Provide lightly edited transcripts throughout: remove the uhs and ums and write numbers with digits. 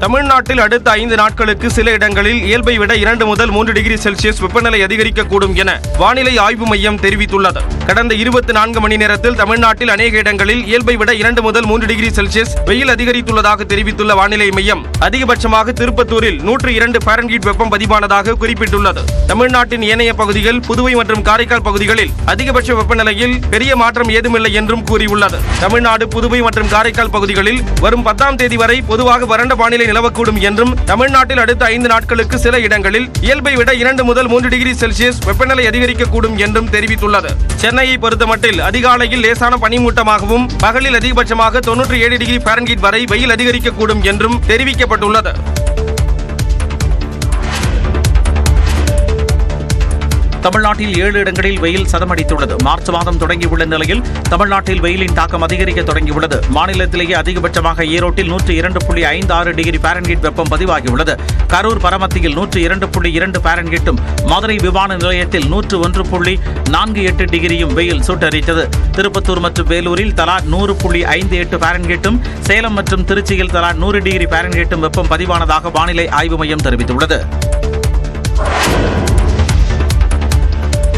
தமிழ்நாட்டில் அடுத்த 5 நாட்களுக்கு சில இடங்களில் இயல்பை விட 2 முதல் 3 டிகிரி செல்சியஸ் வெப்பநிலை அதிகரிக்கக்கூடும் என வானிலை ஆய்வு மையம் தெரிவித்துள்ளது. கடந்த 24 மணி நேரத்தில் தமிழ்நாட்டில் அநேக இடங்களில் இயல்பை விட 2 முதல் 3 டிகிரி செல்சியஸ் வெயில் அதிகரித்துள்ளதாக தெரிவித்துள்ள வானிலை மையம் அதிகபட்சமாக திருப்பத்தூரில் 102 ஃபாரன்ஹீட் வெப்பம் பதிவானதாக குறிப்பிட்டுள்ளது. தமிழ்நாட்டின் ஏனைய பகுதிகள், புதுவை மற்றும் காரைக்கால் பகுதிகளில் அதிகபட்ச வெப்பநிலையில் பெரிய மாற்றம் ஏதுமில்லை என்றும் கூறியுள்ளது. தமிழ்நாடு, புதுவை மற்றும் காரைக்கால் பகுதிகளில் வரும் 10ஆம் தேதி வரை பொதுவாக வறண்ட வானிலை நிலவக்கூடும் என்றும், தமிழ்நாட்டில் அடுத்த 5 நாட்களுக்கு சில இடங்களில் இயல்பை விட 2 முதல் 3 டிகிரி செல்சியஸ் வெப்பநிலை அதிகரிக்கக்கூடும் என்றும் தெரிவித்துள்ளது. சென்னையை பொறுத்தமட்டில் அதிகாலையில் லேசான பனிமூட்டமாகவும், பகலில் அதிகபட்சமாக 97 டிகிரி ஃபாரன்ஹீட் வரை வெயில் அதிகரிக்கக்கூடும் என்றும் தெரிவிக்கப்பட்டுள்ளது. தமிழ்நாட்டில் 7 இடங்களில் வெயில் சதமடித்துள்ளது. மார்ச் மாதம் தொடங்கியுள்ள நிலையில் தமிழ்நாட்டில் வெயிலின் தாக்கம் அதிகரிக்க தொடங்கியுள்ளது. மாநிலத்திலேயே அதிகபட்சமாக ஈரோட்டில் 102.56 டிகிரி ஃபாரன்ஹீட் வெப்பம் பதிவாகியுள்ளது. கரூர், பரமத்தியில் 102.2 ஃபாரன்ஹீட்டும், மதுரை விமான நிலையத்தில் 101.48 டிகிரியும் வெயில் சுட்டரித்தது. திருப்பத்தூர் மற்றும் வேலூரில் தலா 100.58 ஃபாரன்ஹீட்டும், சேலம் மற்றும் திருச்சியில் தலா 100 டிகிரி ஃபாரன்ஹீட்டும் வெப்பம் பதிவானதாக வானிலை ஆய்வு மையம் தெரிவித்துள்ளது.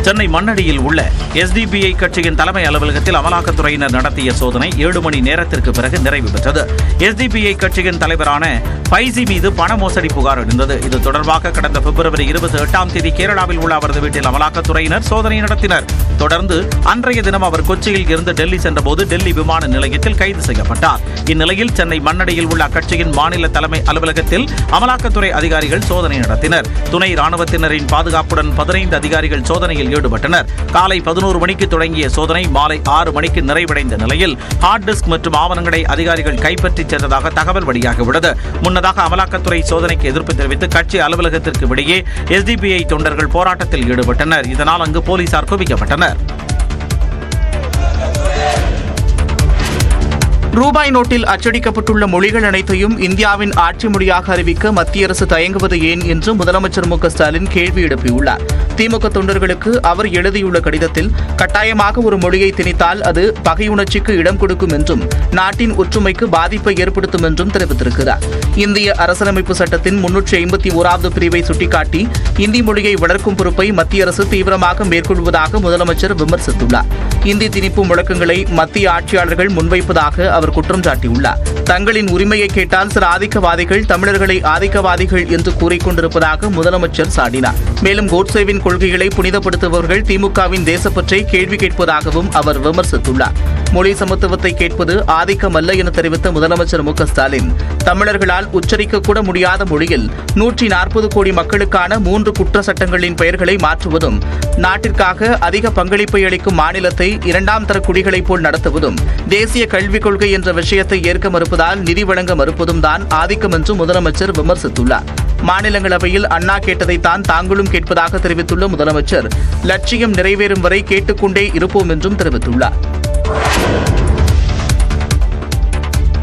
சென்னை மண்ணடியில் உள்ள SDPI கட்சியின் தலைமை அலுவலகத்தில் அமலாக்கத்துறையினர் நடத்திய சோதனை 7 மணி நேரத்திற்கு பிறகு நிறைவு பெற்றது. SDPI கட்சியின் தலைவரான பைசி மீது பண மோசடி புகார் எழுந்தது. இது தொடர்பாக கடந்த பிப்ரவரி 28ஆம் தேதி கேரளாவில் உள்ள அவரது வீட்டில் அமலாக்கத்துறையினர் சோதனை நடத்தினர். தொடர்ந்து அன்றைய தினம் அவர் கொச்சியில் இருந்து டெல்லி சென்றபோது டெல்லி விமான நிலையத்தில் கைது செய்யப்பட்டார். இந்நிலையில் சென்னை மண்ணடியில் உள்ள அக்கட்சியின் மாநில தலைமை அலுவலகத்தில் அமலாக்கத்துறை அதிகாரிகள் சோதனை நடத்தினர். துணை ராணுவத்தினரின் பாதுகாப்புடன் 15 அதிகாரிகள் சோதனையில் ஈடுபட்டனர். காலை 11 மணிக்கு தொடங்கிய சோதனை மாலை 6 மணிக்கு நிறைவடைந்த நிலையில் ஹார்ட் டிஸ்க் மற்றும் ஆவணங்களை அதிகாரிகள் கைப்பற்றி சென்றதாக தகவல் வெளியாகியுள்ளது. முன்னதாக அமலாக்கத்துறை சோதனைக்கு எதிர்ப்பு தெரிவித்து கட்சி அலுவலகத்திற்கு வெளியே SDPI தொண்டர்கள் போராட்டத்தில் ஈடுபட்டனர். இதனால் அங்கு போலீசார் குவிக்கப்பட்டனர். ரூபாய் நோட்டில் அச்சடிக்கப்பட்டுள்ள மொழிகள் அனைத்தையும் இந்தியாவின் ஆட்சி மொழியாக அறிவிக்க மத்திய அரசு தயங்குவது ஏன் என்று முதலமைச்சர் மு.க.ஸ்டாலின் கேள்வி எழுப்பியுள்ளார். திமுக தொண்டர்களுக்கு அவர் எழுதியுள்ள கடிதத்தில் கட்டாயமாக ஒரு மொழியை திணித்தால் அது பகையுணர்ச்சிக்கு இடம் கொடுக்கும் என்றும், நாட்டின் ஒற்றுமைக்கு பாதிப்பை ஏற்படுத்தும் என்றும் தெரிவித்திருக்கிறார். இந்திய அரசியலமைப்பு சட்டத்தின் 351வது பிரிவை சுட்டிக்காட்டி இந்தி மொழியை வளர்க்கும் பொறுப்பை மத்திய அரசு தீவிரமாக மேற்கொள்வதாக முதலமைச்சர் விமர்சித்துள்ளார். இந்தி திணிப்பு முழக்கங்களை மத்திய ஆட்சியாளர்கள் முன்வைப்பதாக அவர் குற்றம் சாட்டியுள்ளார். தங்களின் உரிமையை கேட்டால் சில ஆதிக்கவாதிகள் தமிழர்களை ஆதிக்கவாதிகள் என்று கூறிக்கொண்டிருப்பதாக முதலமைச்சர் சாடினார். மேலும் கோட்சேவின் கொள்கைகளை புனிதப்படுத்துபவர்கள் திமுகவின் தேசப்பற்றை கேள்வி கேட்பதாகவும் அவர் விமர்சித்துள்ளார். மொழி சமத்துவத்தை கேட்பது ஆதிக்கமல்ல என தெரிவித்த முதலமைச்சர் மு.க.ஸ்டாலின், தமிழர்களால் உச்சரிக்கக்கூட முடியாத மொழியில் 140 கோடி மக்களுக்கான 3 குற்ற சட்டங்களின் பெயர்களை மாற்றுவதும், நாட்டிற்காக அதிக பங்களிப்பை அளிக்கும் மாநிலத்தை 2ஆம் தர குடிகளைப் போல் நடத்துவதும், தேசிய கல்விக் கொள்கை என்ற விஷயத்தை ஏற்க மறுப்பதால் நிதி வழங்க மறுப்பதும் தான் ஆதிக்கம் என்று முதலமைச்சர் விமர்சித்துள்ளார். மாநிலங்களவையில் அண்ணா கேட்டதைத்தான் தாங்களும் கேட்பதாக தெரிவித்துள்ள முதலமைச்சர், லட்சியம் நிறைவேறும் வரை கேட்டுக்கொண்டே இருப்போம் என்றும் தெரிவித்துள்ளார்.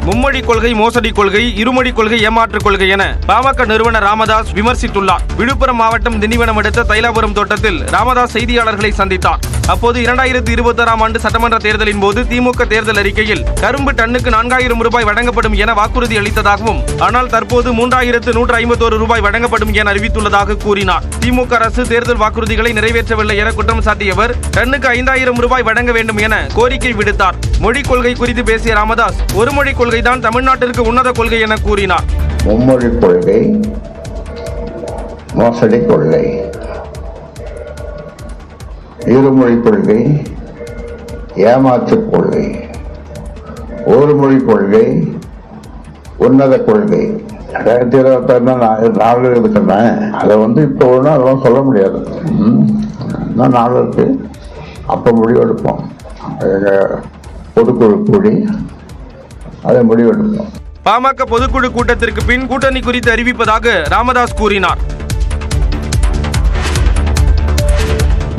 மும்மொழி கொள்கை மோசடி கொள்கை, இருமொழி கொள்கை ஏமாற்றுக் கொள்கை என பாமக நிறுவனர் ராமதாஸ் விமர்சித்துள்ளார். விழுப்புரம் மாவட்டம் திண்டிவனம் அடுத்த தைலாபுரம் தோட்டத்தில் ராமதாஸ் செய்தியாளர்களை சந்தித்தார். அப்போது 2026ஆம் ஆண்டு சட்டமன்ற தேர்தலின் போது திமுக தேர்தல் அறிக்கையில் கரும்பு டன்னுக்கு 4000 ரூபாய் வழங்கப்படும் என வாக்குறுதி அளித்ததாகவும், ஆனால் தற்போது 3151 ரூபாய் வழங்கப்படும் என அறிவித்துள்ளதாக கூறினார். திமுக அரசு தேர்தல் வாக்குறுதிகளை நிறைவேற்றவில்லை என குற்றம் சாட்டியவர் டன்னுக்கு 5000 ரூபாய் வழங்க வேண்டும் என கோரிக்கை விடுத்தார். மொழி கொள்கை குறித்து பேசிய ராமதாஸ், ஒரு மொழி கொள்கைதான் தமிழ்நாட்டிற்கு உன்னத கொள்கை என கூறினார். மும்மொழி கொள்கை மோசடி கொள்கை, இருமொழி கொள்கை ஏமாற்றுக் கொள்கை, ஒரு மொழி கொள்கை உன்னத கொள்கை. 2026 நாள் இருக்குன்னா அதை இப்போ ஒன்றும் அதெல்லாம் சொல்ல முடியாது. இன்னும் நாள் இருக்கு, அப்போ முடிவெடுப்போம். பொதுக்குழு கூடி அதை முடிவெடுப்போம். பாமக பொதுக்குழு கூட்டத்திற்கு பின் கூட்டணி குறித்து அறிவிப்பதாக ராமதாஸ் கூறினார்.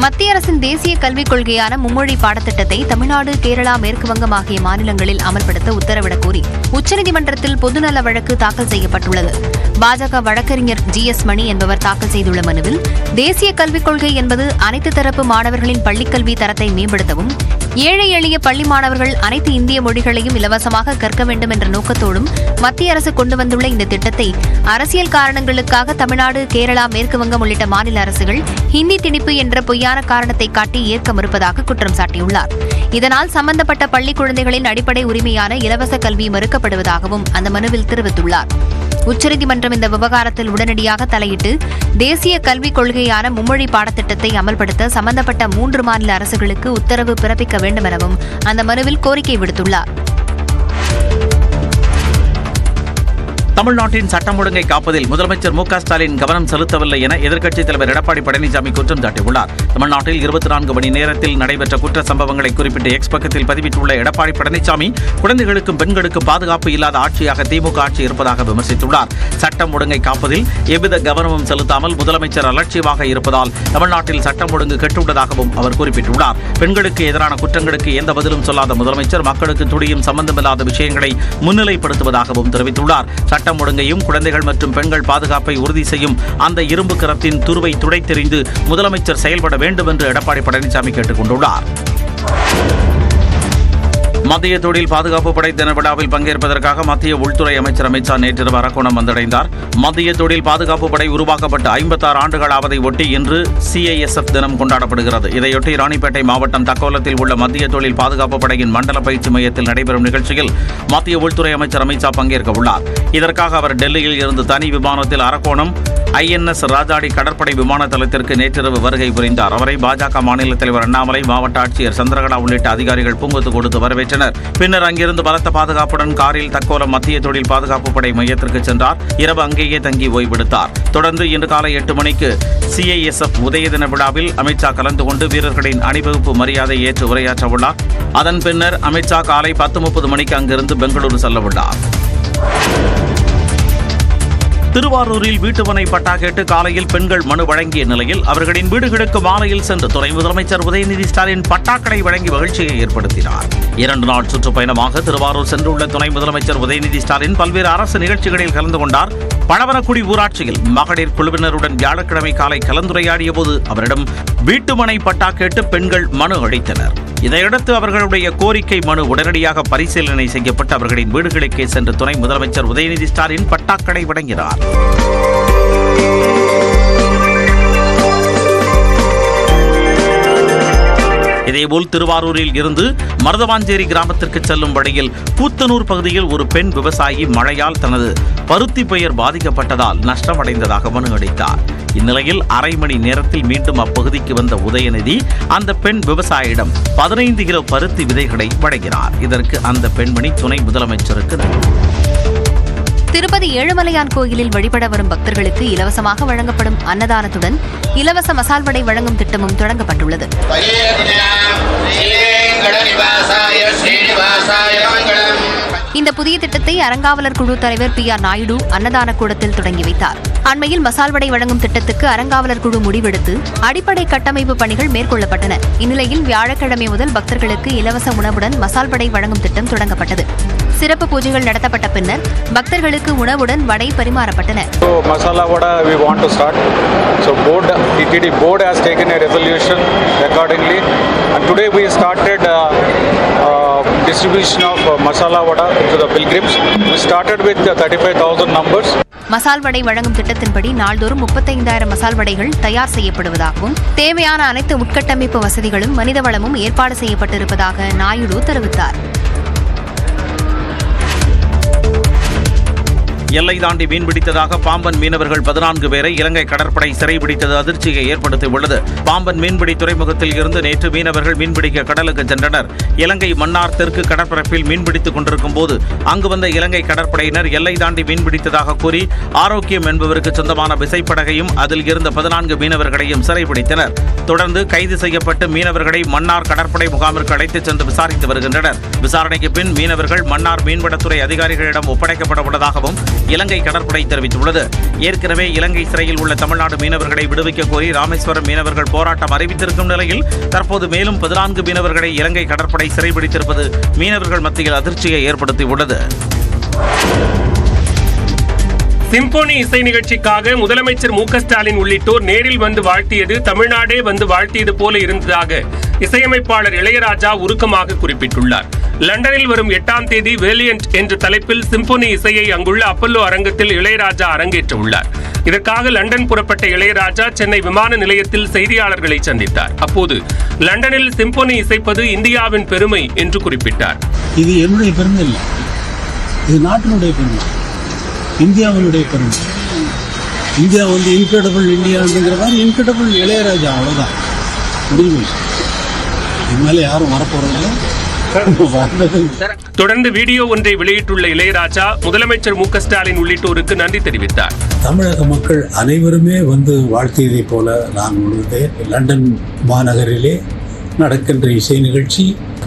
மத்திய அரசின் தேசிய கல்விக் கொள்கையான மும்மொழி பாடத்திட்டத்தை தமிழ்நாடு, கேரளா, மேற்குவங்கம் ஆகிய மாநிலங்களில் அமல்படுத்த உத்தரவிடக் கோரி உச்சநீதிமன்றத்தில் பொதுநல வழக்கு தாக்கல் செய்யப்பட்டுள்ளது. பாஜக வழக்கறிஞர் GS மணி என்பவர் தாக்கல் செய்துள்ள மனுவில் தேசிய கல்விக் கொள்கை என்பது அனைத்து தரப்பு மாணவர்களின் பள்ளிக்கல்வி தரத்தை மேம்படுத்தவும் ஏழை எளிய பள்ளி மாணவர்கள் அனைத்து இந்திய மொழிகளையும் இலவசமாக கற்க வேண்டும் என்ற நோக்கத்தோடும் மத்திய அரசு கொண்டு வந்துள்ள இந்த திட்டத்தை அரசியல் காரணங்களுக்காக தமிழ்நாடு, கேரளா, மேற்கு வங்கம் உள்ளிட்ட மாநில அரசுகள் ஹிந்தி திணிப்பு என்ற பொய்யான காரணத்தை காட்டி ஏற்க மறுப்பதாக குற்றம் சாட்டியுள்ளார். இதனால் சம்பந்தப்பட்ட பள்ளி குழந்தைகளின் அடிப்படை உரிமையான இலவச கல்வி மறுக்கப்படுவதாகவும் அந்த மனுவில் தெரிவித்துள்ளார். உச்சநீதிமன்றம் இந்த விவகாரத்தில் உடனடியாக தலையிட்டு தேசிய கல்விக் கொள்கையான மும்மொழி பாடத்திட்டத்தை அமல்படுத்த சம்பந்தப்பட்ட 3 மாநில அரசுகளுக்கு உத்தரவு பிறப்பிக்க வேண்டும் எனவும் அந்த மனுவில் கோரிக்கை விடுத்துள்ளார். தமிழ்நாட்டின் சட்டம் ஒழுங்கை காப்பதில் முதலமைச்சர் மு க ஸ்டாலின் கவனம் செலுத்தவில்லை என எதிர்க்கட்சித் தலைவர் எடப்பாடி பழனிசாமி குற்றம் சாட்டியுள்ளார். தமிழ்நாட்டில் 24 மணி நேரத்தில் நடைபெற்ற குற்ற சம்பவங்களை குறிப்பிட்டு எக்ஸ் பக்கத்தில் பதிவிட்டுள்ள எடப்பாடி பழனிசாமி குழந்தைகளுக்கும் பெண்களுக்கும் பாதுகாப்பு இல்லாத ஆட்சியாக திமுக ஆட்சி இருப்பதாக விமர்சித்துள்ளார். சட்டம் ஒழுங்கை காப்பதில் எவ்வித கவனமும் செலுத்தாமல் முதலமைச்சர் அலட்சியமாக இருப்பதால் தமிழ்நாட்டில் சட்டம் ஒழுங்கு கெட்டுள்ளதாகவும் அவர் குறிப்பிட்டுள்ளார். பெண்களுக்கு எதிரான குற்றங்களுக்கு எந்த பதிலும் சொல்லாத முதலமைச்சர் மக்களுக்கு துடியும் சம்பந்தமில்லாத விஷயங்களை முன்னிலைப்படுத்துவதாகவும் தெரிவித்துள்ளார். சட்டம் ஒழுங்கையும் குழந்தைகள் மற்றும் பெண்கள் பாதுகாப்பை உறுதி செய்யும் அந்த இரும்பு கரத்தின் துருவை துடைத்தெறிந்து முதலமைச்சர் செயல்பட வேண்டும் என்று எடப்பாடி பழனிசாமி கேட்டுக் கொண்டுள்ளார். மத்திய தொழில் பாதுகாப்பு படை தின விழாவில் பங்கேற்பதற்காக மத்திய உள்துறை அமைச்சர் அமித் ஷா நேற்றிரவு அரக்கோணம் வந்தடைந்தார். மத்திய தொழில் பாதுகாப்பு படை உருவாக்கப்பட்டு 56 ஆண்டுகள் ஆவதை ஒட்டி இன்று CISF தினம் கொண்டாடப்படுகிறது. இதையொட்டி ராணிப்பேட்டை மாவட்டம் தக்கோலத்தில் உள்ள மத்திய தொழில் பாதுகாப்பு படையின் மண்டல பயிற்சி மையத்தில் நடைபெறும் நிகழ்ச்சியில் மத்திய உள்துறை அமைச்சர் அமித் ஷா பங்கேற்க உள்ளார். இதற்காக அவர் டெல்லியில் இருந்து தனி விமானத்தில் அரக்கோணம் INS ராஜாடி கடற்படை விமான தளத்திற்கு நேற்றிரவு வருகை புரிந்தார். அவரை பாஜக மாநில தலைவர் அண்ணாமலை, மாவட்ட ஆட்சியர் சந்திரகலா உள்ளிட்ட அதிகாரிகள் பூங்கொத்து கொடுத்து வரவேற்றனர். பின்னர் அங்கிருந்து பலத்த பாதுகாப்புடன் காரில் தக்கோலம் மத்திய தொழில் பாதுகாப்பு படை மையத்திற்கு சென்றார். இரவு அங்கேயே தங்கி ஓய்வெடுத்தார். தொடர்ந்து இன்று காலை 8 மணிக்கு CISF உதய தின விழாவில் அமித் ஷா கலந்து கொண்டு வீரர்களின் அணிவகுப்பு மரியாதை ஏற்று உரையாற்ற உள்ளார். அதன் பின்னர் அமித் ஷா காலை 10:30 மணிக்கு அங்கிருந்து பெங்களூரு செல்ல உள்ளார். திருவாரூரில் வீட்டுமனை பட்டா கேட்டு காலையில் பெண்கள் மனு வழங்கிய நிலையில் அவர்களின் வீடுகளுக்கு மாலையில் சென்று துணை முதலமைச்சர் உதயநிதி ஸ்டாலின் பட்டாக்களை வழங்கி மகிழ்ச்சியை ஏற்படுத்தினார். 2 நாள் சுற்றுப்பயணமாக திருவாரூர் சென்றுள்ள துணை முதலமைச்சர் உதயநிதி ஸ்டாலின் பல்வேறு அரசு நிகழ்ச்சிகளில் கலந்து கொண்டார். பழவனக்குடி ஊராட்சியில் மகளிர் குழுவினருடன் வியாழக்கிழமை காலை கலந்துரையாடிய போது அவரிடம் வீட்டுமனை பட்டா கேட்டு பெண்கள் மனு அளித்தனர். இதையடுத்து அவர்களுடைய கோரிக்கை மனு உடனடியாக பரிசீலனை செய்யப்பட்டு அவர்களின் வீடுகளுக்கே சென்று துணை முதலமைச்சர் உதயநிதி ஸ்டாலின் பட்டாக்களை வழங்கினார். இதேபோல் திருவாரூரில் இருந்து மருதவாஞ்சேரி கிராமத்திற்கு செல்லும் வழியில் கூத்தனூர் பகுதியில் ஒரு பெண் விவசாயி மழையால் தனது பருத்தி பயிர் பாதிக்கப்பட்டதால் நஷ்டமடைந்ததாக மனு அளித்தார். இந்நிலையில் அரை மணி நேரத்தில் மீண்டும் அப்பகுதிக்கு வந்த உதயநிதி அந்த பெண் விவசாயியிடம் 15 கிலோ பருத்தி விதைகளை வழங்கினார். இதற்கு அந்த பெண்மணி துணை முதலமைச்சருக்கு திருப்பதி ஏழுமலையான் கோயிலில் வழிபட வரும் பக்தர்களுக்கு இலவசமாக வழங்கப்படும் அன்னதானத்துடன் இலவச மசால் வடை வழங்கும் திட்டமும் தொடங்கப்பட்டுள்ளது. இந்த புதிய திட்டத்தை அறங்காவலர் குழு தலைவர் PR நாயுடு அன்னதான கூடத்தில் தொடங்கி வைத்தார். அண்மையில் மசால் வடை வழங்கும் திட்டத்துக்கு அறங்காவலர் குழு முடிவெடுத்து அடிப்படை கட்டமைப்பு பணிகள் மேற்கொள்ளப்பட்டன. இந்நிலையில் வியாழக்கிழமை முதல் பக்தர்களுக்கு இலவச உணவுடன் மசால் வடை வழங்கும் திட்டம் தொடங்கப்பட்டது. சிறப்பு பூஜைகள் நடத்தப்பட்ட பின்னர் பக்தர்களுக்கு உணவுடன் வடை பரிமாறப்பட்டன. Masala vada we want to start. So TTD board has taken a resolution accordingly, and today we started distribution of masala vada to the pilgrims. We started with 35,000 numbers. மசால் வடை வழங்கும் திட்டத்தின்படி நாள்தோறும் 35,000 மசால் வடைகள் தயார் செய்யப்படுவதாகவும் தேவையான அனைத்து உட்கட்டமைப்பு வசதிகளும் மனித வளமும் ஏற்பாடு செய்யப்பட்டிருப்பதாக நாயுடு தெரிவித்தார். எல்லை தாண்டி மீன்பிடித்ததாக பாம்பன் மீனவர்கள் 14 பேரை இலங்கை கடற்படை சிறைபிடித்தது அதிர்ச்சியை ஏற்படுத்தியுள்ளது. பாம்பன் மீன்பிடி துறைமுகத்தில் இருந்து நேற்று மீனவர்கள் மீன்பிடிக்க கடலுக்கு சென்றனர். இலங்கை மன்னார் தெற்கு கடற்பரப்பில் மீன்பிடித்துக் கொண்டிருக்கும் போது அங்கு வந்த இலங்கை கடற்படையினர் எல்லை தாண்டி மீன்பிடித்ததாக கூறி ஆரோக்கியம் என்பவருக்கு சொந்தமான விசைப்படகையும் அதில் இருந்த 14 மீனவர்களையும் சிறைபிடித்தனர். தொடர்ந்து கைது செய்யப்பட்டு மீனவர்களை மன்னார் கடற்படை முகாமிற்கு அழைத்துச் சென்று விசாரித்து வருகின்றனர். விசாரணைக்கு பின் மீனவர்கள் மன்னார் மீன்வளத்துறை அதிகாரிகளிடம் ஒப்படைக்கப்பட உள்ளதாகவும் இலங்கை கடற்படை தெரிவித்துள்ளது. ஏற்கனவே இலங்கை சிறையில் உள்ள தமிழ்நாடு மீனவர்களை விடுவிக்க கோரி ராமேஸ்வரம் மீனவர்கள் போராட்டம் அறிவித்திருக்கும் நிலையில் தற்போது மேலும் 14 மீனவர்களை இலங்கை கடற்படை சிறைபிடித்திருப்பது மீனவர்கள் மத்தியில் அதிர்ச்சியை ஏற்படுத்தியுள்ளது. சிம்போனி இசை நிகழ்ச்சிக்காக முதலமைச்சர் மு க ஸ்டாலின் உள்ளிட்டோர் நேரில் வந்து வாழ்த்தியது தமிழ்நாடே வந்து வாழ்த்தியது போல இருந்ததாக இசையமைப்பாளர் இளையராஜா உருக்கமாக குறிப்பிட்டுள்ளார். லண்டனில் வரும் 8ஆம் தேதி வேலியன்ட் என்ற தலைப்பில் சிம்போனி இசையை அங்குள்ள அப்பல்லோ அரங்கத்தில் இளையராஜா அரங்கேற்ற உள்ளார். இதற்காக லண்டன் புறப்பட்ட இளையராஜா சென்னை விமான நிலையத்தில் செய்தியாளர்களை சந்தித்தார். அப்போது லண்டனில் சிம்போனி இசைப்பது இந்தியாவின் பெருமை என்று குறிப்பிட்டார். இது என்னுடைய பெருமை இல்லை, இது நாட்டினுடைய பெருமை, இந்தியாவினுடைய பெருமை. இந்தியா வந்து இன்கிரெடிபிள் இந்தியாங்கிற மாதிரி இன்கிரெடிபிள் இளையராஜா, அவ்வளோதான் முடிவு. இது மேலே யாரும் வரப்போறதில்லை. தொடர்ந்து வீடியோ ஒன்றை வெளியிட்டுள்ள இளையராஜா முதலமைச்சர் மு க ஸ்டாலின் உள்ளிட்டோருக்கு நன்றி தெரிவித்தார். தமிழக மக்கள் அனைவருமே வந்து வாழ்த்தியதைப் போல நான் உள்ளதே லண்டன் மாநகரிலே நடக்கின்ற இசை நிகழ்ச்சி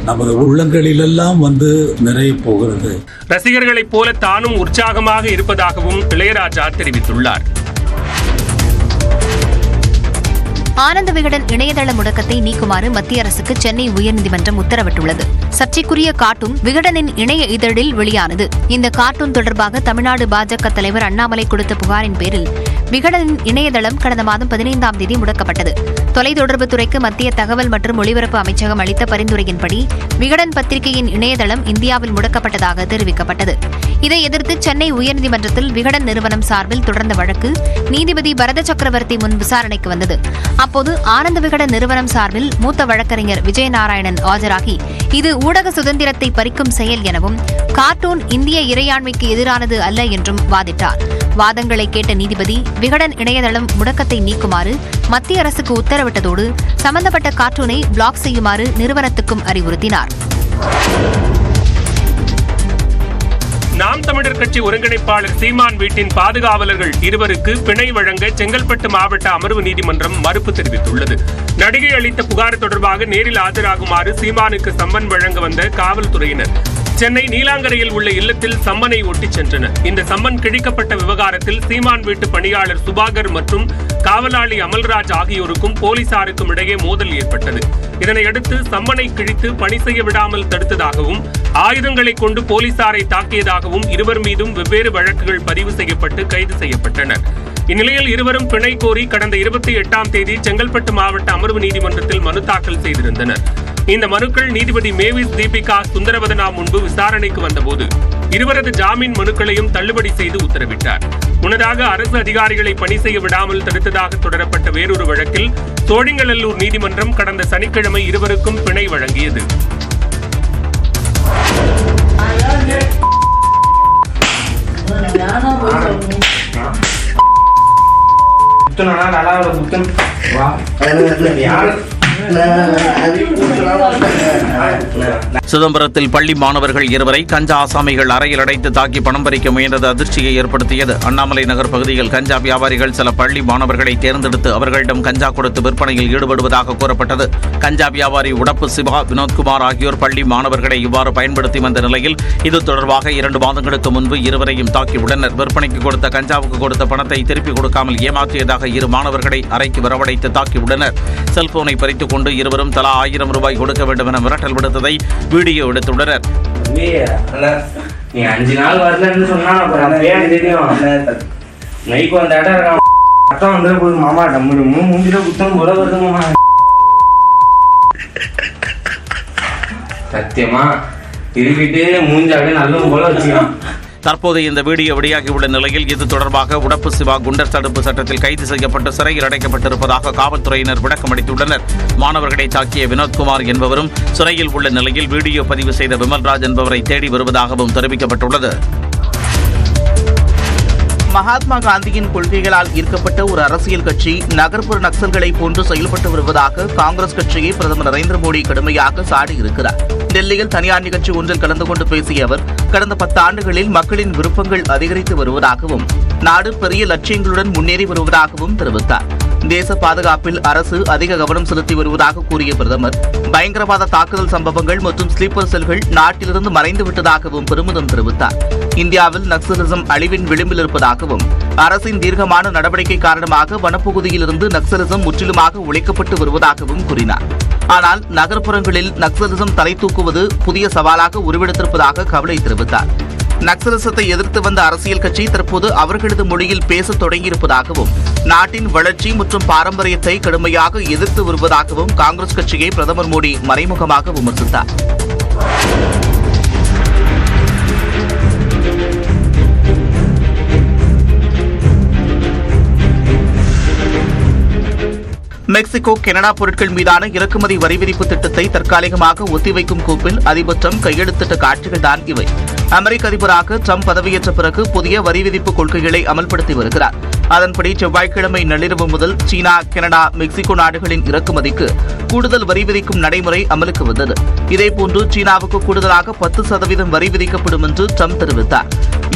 நமது உள்ளங்களிலெல்லாம் வந்து நிறைய போகிறது. ரசிகர்களைப் போல தானும் உற்சாகமாக இருப்பதாகவும் இளையராஜா தெரிவித்துள்ளார். ஆனந்த விகடன் இணையதள முடக்கத்தை நீக்குமாறு மத்திய அரசுக்கு சென்னை உயர்நீதிமன்றம் உத்தரவிட்டுள்ளது. சர்ச்சைக்குரிய கார்ட்டூன் விகடனின் இணைய இதழில் வெளியானது. இந்த கார்ட்டூன் தொடர்பாக தமிழ்நாடு பாஜக தலைவர் அண்ணாமலை கொடுத்த புகாரின் பேரில் விகடனின் இணையதளம் கடந்த மாதம் 15ஆம் தேதி முடக்கப்பட்டது. தொலைத்தொடர்புத்துறைக்கு மத்திய தகவல் மற்றும் ஒலிபரப்பு அமைச்சகம் அளித்த பரிந்துரையின்படி விகடன் பத்திரிகையின் இணையதளம் இந்தியாவில் முடக்கப்பட்டதாக தெரிவிக்கப்பட்டது. இதை எதிர்த்து சென்னை உயர்நீதிமன்றத்தில் விகடன் நிறுவனம் சார்பில் தொடர்ந்த வழக்கு நீதிபதி பரத சக்கரவர்த்தி முன் விசாரணைக்கு வந்தது. அப்போது ஆனந்த விகடன் நிறுவனம் சார்பில் மூத்த வழக்கறிஞர் விஜயநாராயணன் ஆஜராகி இது ஊடக சுதந்திரத்தை பறிக்கும் செயல் எனவும் கார்ட்டூன் இந்திய இறையாண்மைக்கு எதிரானது அல்ல என்றும் வாதிட்டார். வாதங்களை கேட்ட நீதிபதி விகடன் இணையதளம் முடக்கத்தை நீக்குமாறு மத்திய அரசுக்கு உத்தரவிட்டதோடு சம்பந்தப்பட்ட கார்ட்டூனை பிளாக் செய்யுமாறு நிறுவனத்துக்கும் அறிவுறுத்தினார். நாம் தமிழர் கட்சி ஒருங்கிணைப்பாளர் சீமான் வீட்டின் பாதுகாவலர்கள் இருவருக்கு பிணை வழங்க செங்கல்பட்டு மாவட்ட அமர்வு நீதிமன்றம் மறுப்பு தெரிவித்துள்ளது. நடிகை அளித்த புகார் தொடர்பாக நேரில் ஆஜராகுமாறு சீமானுக்கு சம்மன் வழங்க வந்த காவல்துறையினர் சென்னை நீலாங்கரையில் உள்ள இல்லத்தில் சம்மனை ஒட்டிச் சென்றனர். இந்த சம்மன் கிழிக்கப்பட்ட விவகாரத்தில் சீமான் வீட்டு பணியாளர் சுபாகர் மற்றும் காவலாளி அமல்ராஜ் ஆகியோருக்கும் போலீசாருக்கும் இடையே மோதல் ஏற்பட்டது. இதனையடுத்து சம்மனை கிழித்து பணி செய்ய விடாமல் தடுத்ததாகவும் ஆயுதங்களை கொண்டு போலீசாரை தாக்கியதாகவும் இருவர் மீதும் வெவ்வேறு வழக்குகள் பதிவு செய்யப்பட்டு கைது செய்யப்பட்டனர். இந்நிலையில் இருவரும் பிணை கோரி கடந்த 28ஆம் தேதி செங்கல்பட்டு மாவட்ட அமர்வு நீதிமன்றத்தில் மனு தாக்கல் செய்திருந்தனர். இந்த மனுக்கள் நீதிபதி மேவிஸ் தீபிகா சுந்தரவதனா முன்பு விசாரணைக்கு வந்தபோது இருவரது ஜாமீன் மனுக்களையும் தள்ளுபடி செய்து உத்தரவிட்டார். முன்னதாக அரசு அதிகாரிகளை பணி செய்ய விடாமல் தடுத்ததாக தொடரப்பட்ட வேறொரு வழக்கில் சோழிங்கநல்லூர் நீதிமன்றம் கடந்த சனிக்கிழமை இருவருக்கும் பிணை வழங்கியது. சிதம்பரத்தில் பள்ளி மாணவர்கள் இருவரை கஞ்சா ஆசாமிகள் அறையில் அடைத்து தாக்கி பணம் பறிக்க முயன்றது அதிர்ச்சியை ஏற்படுத்தியது. அண்ணாமலை நகர் பகுதியில் கஞ்சா வியாபாரிகள் சில பள்ளி மாணவர்களை தேர்ந்தெடுத்து அவர்களிடம் கஞ்சா கொடுத்து விற்பனையில் ஈடுபடுவதாக கூறப்பட்டது. கஞ்சா வியாபாரி உடப்பு சிவா, வினோத்குமார் ஆகியோர் பள்ளி மாணவர்களை இவ்வாறு பயன்படுத்தி வந்த நிலையில் இது தொடர்பாக 2 மாதங்களுக்கு முன்பு இருவரையும் தாக்கியுள்ளனர். விற்பனைக்கு கொடுத்த கஞ்சாவுக்கு கொடுத்த பணத்தை திருப்பி கொடுக்காமல் ஏமாற்றியதாக 2 மாணவர்களை அறைக்கு வரவழைத்து தாக்கியுள்ளனர். செல்போனை பறித்துக் கொண்டு இருவரும் தலா 1000 ரூபாய் கொடுக்க வேண்டும் என மிரட்டல் விடுத்ததை வீடியோ எடுத்துள்ளனர். நீ 5 நாள் வரலன்னு சொன்னா நைக்கு வந்த இடம் வந்து போய் மாமா நம்ம மூஞ்சில குத்தம் போல வருது மாமா. சத்தியமா இருக்கிட்டு மூஞ்சாவே நல்ல போல வச்சுக்கலாம். தற்போது இந்த வீடியோ வெளியாகியுள்ள நிலையில் இது தொடர்பாக உடப்பு சிவா குண்டர் தடுப்பு சட்டத்தில் கைது செய்யப்பட்டு சிறையில் அடைக்கப்பட்டிருப்பதாக காவல்துறையினர் விளக்கம் அளித்துள்ளனர். மாணவர்களை தாக்கிய வினோத்குமார் என்பவரும் சிறையில் உள்ள நிலையில் வீடியோ பதிவு செய்த விமல்ராஜ் என்பவரை தேடி வருவதாகவும் தெரிவிக்கப்பட்டுள்ளது. மகாத்மா காந்தியின் கொள்கைகளால் ஈர்க்கப்பட்ட ஒரு அரசியல் கட்சி நகர்ப்புற நக்சல்களை போன்று செயல்பட்டு வருவதாக காங்கிரஸ் கட்சியை பிரதமர் நரேந்திர மோடி கடுமையாக சாடியிருக்கிறார். டெல்லியில் தனியார் நிகழ்ச்சி ஒன்றில் கலந்து கொண்டு பேசிய அவர் கடந்த 10 ஆண்டுகளில் மக்களின் விருப்பங்கள் அதிகரித்து வருவதாகவும் நாடு பெரிய லட்சியங்களுடன் முன்னேறி வருவதாகவும் தெரிவித்தார். தேச பாதுகாப்பில் அரசு அதிக கவனம் செலுத்தி வருவதாக கூறிய பிரதமர் பயங்கரவாத தாக்குதல் சம்பவங்கள் மற்றும் ஸ்லீப்பர் செல்கள் நாட்டிலிருந்து மறைந்து விட்டதாகவும் பெருமிதம் தெரிவித்தார். இந்தியாவில் நக்சலிசம் அழிவின் விளிம்பில் இருப்பதாகவும் அரசின் தீர்க்கமான நடவடிக்கை காரணமாக வனப்பகுதியிலிருந்து நக்சலிசம் முற்றிலுமாக ஒழிக்கப்பட்டு வருவதாகவும் கூறினார். ஆனால் நகர்ப்புறங்களில் நக்சலிசம் தலை தூக்குவது புதிய சவாலாக உருவெடுத்திருப்பதாக கவலை தெரிவித்தார். நக்சலிசத்தை எதிர்த்து வந்த அரசியல் கட்சி தற்போது அவர்களது மொழியில் பேசத் தொடங்கியிருப்பதாகவும் நாட்டின் வளர்ச்சி மற்றும் பாரம்பரியத்தை கடுமையாக எதிர்த்து வருவதாகவும் காங்கிரஸ் கட்சியை பிரதமர் மோடி மறைமுகமாக விமர்சித்தார். மெக்சிகோ கனடா பொருட்கள் மீதான இறக்குமதி வரி விதிப்பு திட்டத்தை தற்காலிகமாக ஒத்திவைக்கும் கோப்பில் அதிபர் டிரம்ப் கையெழுத்திட்ட காட்சிகள்தான் இவை. அமெரிக்க அதிபராக டிரம்ப் பதவியேற்ற பிறகு புதிய வரி விதிப்பு கொள்கைகளை அமல்படுத்தி வருகிறார். அதன்படி செவ்வாய்க்கிழமை நள்ளிரவு முதல் சீனா, கனடா, மெக்சிகோ நாடுகளின் இறக்குமதிக்கு கூடுதல் வரி விதிக்கும் நடைமுறை அமலுக்கு வந்தது. இதேபோன்று சீனாவுக்கு கூடுதலாக 10% வரி விதிக்கப்படும் என்று டிரம்ப் தெரிவித்தார்.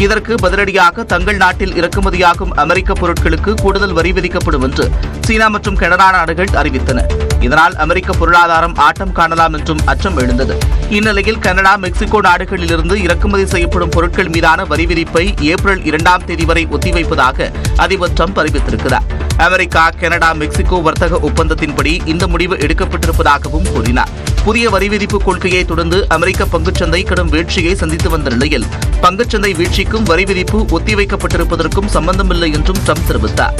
இதற்கு பதிலடியாக தங்கள் நாட்டில் இறக்குமதியாகும் அமெரிக்க பொருட்களுக்கு கூடுதல் வரி விதிக்கப்படும் என்று சீனா மற்றும் கனடா நாடுகள் அறிவித்தன. இதனால் அமெரிக்க பொருளாதாரம் ஆட்டம் காணலாம் என்றும் அச்சம் எழுந்தது. இந்நிலையில் கனடா, மெக்சிகோ நாடுகளிலிருந்து இறக்குமதி செய்யப்படும் பொருட்கள் மீதான வரி விதிப்பை ஏப்ரல் 2ஆம் தேதி வரை ஒத்திவைப்பதாக அதிபர் டிரம்ப் அறிவித்திருக்கிறார். அமெரிக்கா, கனடா, மெக்சிகோ வர்த்தக ஒப்பந்தத்தின்படி இந்த முடிவு எடுக்கப்பட்டிருப்பதாகவும் கூறினார். புதிய வரி விதிப்பு கொள்கையை தொடர்ந்து அமெரிக்க பங்குச்சந்தை கடும் வீழ்ச்சியை சந்தித்து வந்த நிலையில் பங்குச்சந்தை வீழ்ச்சிக்கும் வரி விதிப்பு ஒத்திவைக்கப்பட்டிருப்பதற்கும் சம்பந்தமில்லை என்றும் டிரம்ப் தெரிவித்தார்.